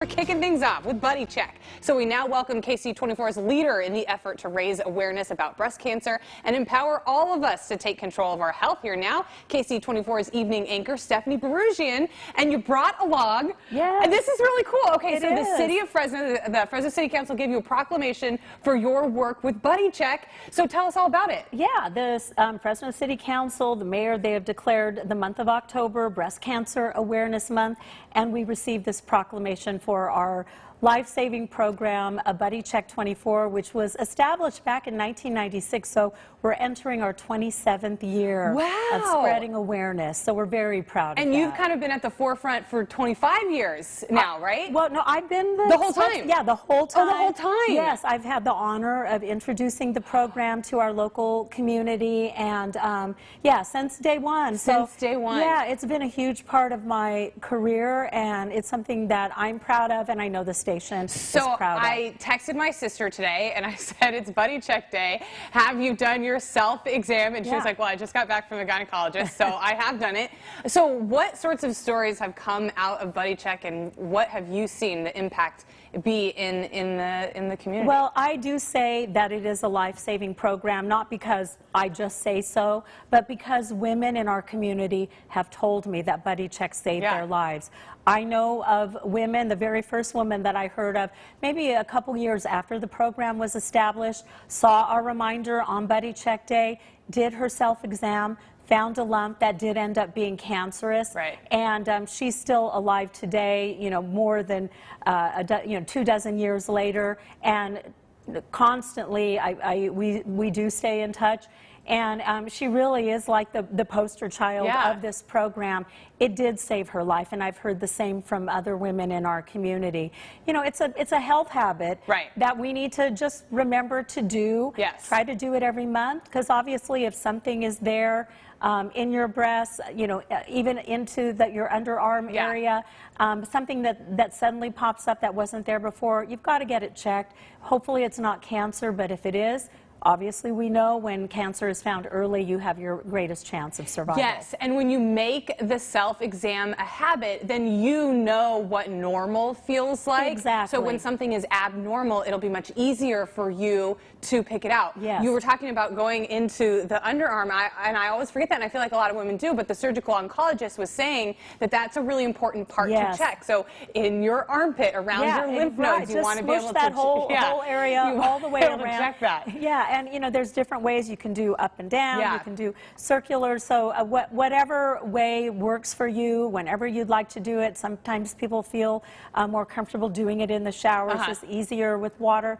We're kicking things off with Buddy Check. So we now welcome KC24's leader in the effort to raise awareness about breast cancer and empower all of us to take control of our health. Here now, KC24's evening anchor, Stephanie Berugian, and you brought a log. Yes. And this is really cool. Okay, so It the is. city of Fresno, the Fresno City Council gave you a proclamation for your work with Buddy Check. So tell us all about it. Yeah, the Fresno City Council, the mayor, they have declared the month of October Breast Cancer Awareness Month, and we received this proclamation for our life-saving program, Buddy Check 24, which was established back in 1996. So we're entering our 27th year of spreading awareness. So we're very proud of that. And you've kind of been at the forefront for 25 years now, right? Well, no, I've been the whole time. Yeah, the whole time. Oh, the whole time. Yes, I've had the honor of introducing the program to our local community, and yeah, since day one. Since day one. Yeah, it's been a huge part of my career, and it's something that I'm proud of, and I know the station is proud of. I texted my sister today, and I said, it's Buddy Check Day. Have you done your self-exam? And she was like, well, I just got back from the gynecologist, so I have done it. So what sorts of stories have come out of Buddy Check, and what have you seen the impact be in the community? Well, I do say that it is a life-saving program, not because I just say so, but because women in our community have told me that Buddy Check saved their lives. I know of women, the very first woman that I heard of, maybe a couple years after the program was established, saw our reminder on Buddy Check Day, did her self-exam, found a lump that did end up being cancerous, and she's still alive today, you know, more than 2 dozen years later, and constantly we do stay in touch. And she really is like the poster child of this program. It did save her life, and I've heard the same from other women in our community. You know, it's a health habit that we need to just remember to do. Try to do it every month, because obviously if something is there in your breast, you know, even into your underarm area, something that suddenly pops up that wasn't there before, you've got to get it checked. Hopefully it's not cancer, but if it is, obviously, we know when cancer is found early, you have your greatest chance of survival. Yes, and when you make the self-exam a habit, then you know what normal feels like. Exactly. So when something is abnormal, it'll be much easier for you to pick it out. Yes. You were talking about going into the underarm, and I always forget that, and I feel like a lot of women do, but the surgical oncologist was saying that that's a really important part to check. So in your armpit, around your lymph nodes, you want to be able to that whole area all the way around. Check that. Yeah. And, you know, there's different ways you can do up and down, you can do circular, so whatever way works for you, whenever you'd like to do it. Sometimes people feel more comfortable doing it in the shower. It's just easier with water.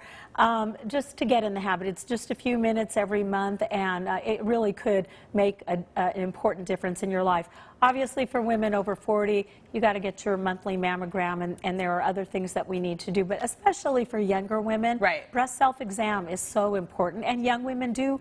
Just to get in the habit. It's just a few minutes every month, and it really could make an important difference in your life. Obviously, for women over 40, you got to get your monthly mammogram, and there are other things that we need to do, but especially for younger women, breast self-exam is so important, and young women do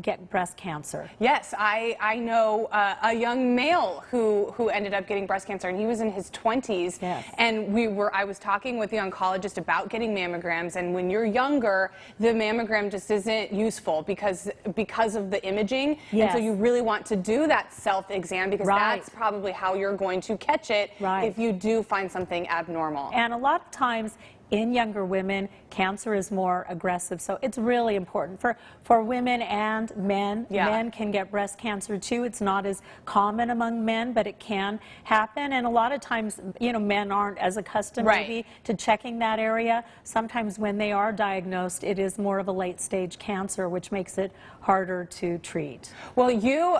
get breast cancer. Yes, I know a young male who ended up getting breast cancer, and he was in his 20s, and I was talking with the oncologist about getting mammograms, and when you're younger, the mammogram just isn't useful because of the imaging, and so you really want to do that self-exam because that's probably how you're going to catch it if you do find something abnormal. And a lot of times in younger women, cancer is more aggressive, so it's really important for women and men. Men can get breast cancer too. It's not as common among men, but it can happen, and a lot of times, you know, men aren't as accustomed maybe to checking that area. Sometimes when they are diagnosed, it is more of a late stage cancer, which makes it harder to treat. Well, you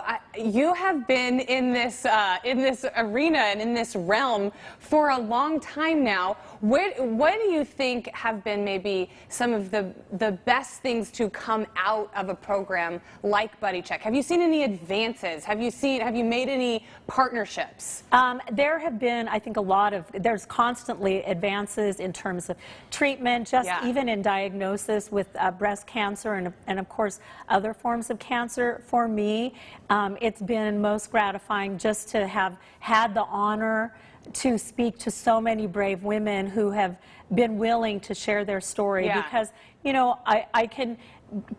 have been in this arena and in this realm for a long time now. What do you think have been maybe some of the best things to come out of a program like Buddy Check? Have you seen any advances? Have you made any partnerships? There have been, I think, there's constantly advances in terms of treatment, just even in diagnosis with breast cancer and of course other forms of cancer. For me, it's been most gratifying just to have had the honor to speak to so many brave women who have been willing to share their story because, you know, I can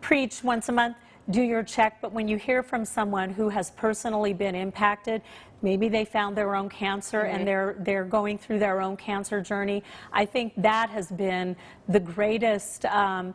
preach once a month, do your check. But when you hear from someone who has personally been impacted, maybe they found their own cancer and they're going through their own cancer journey, I think that has been the greatest honor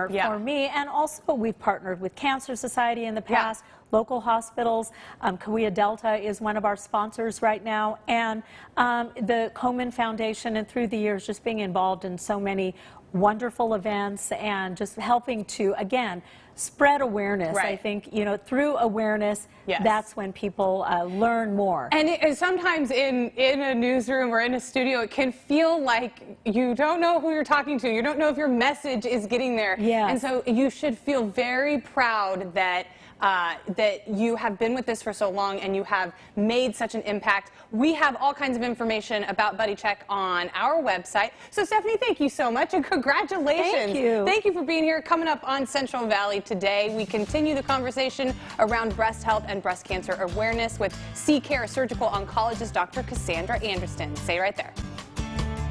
for me. And also, we've partnered with Cancer Society in the past, local hospitals. Cahuilla Delta is one of our sponsors right now, and the Komen Foundation, and through the years just being involved in so many wonderful events and just helping to, again, spread awareness. I think, you know, through awareness, that's when people learn more. And sometimes in a newsroom or in a studio, it can feel like you don't know who you're talking to. You don't know if your message is getting there. And so you should feel very proud that that you have been with this for so long and you have made such an impact. We have all kinds of information about Buddy Check on our website. So Stephanie, thank you so much and congratulations. Thank you. Thank you for being here. Coming up on Central Valley today, we continue the conversation around breast health and breast cancer awareness with C-Care surgical oncologist Dr. Cassandra Anderson. Stay right there.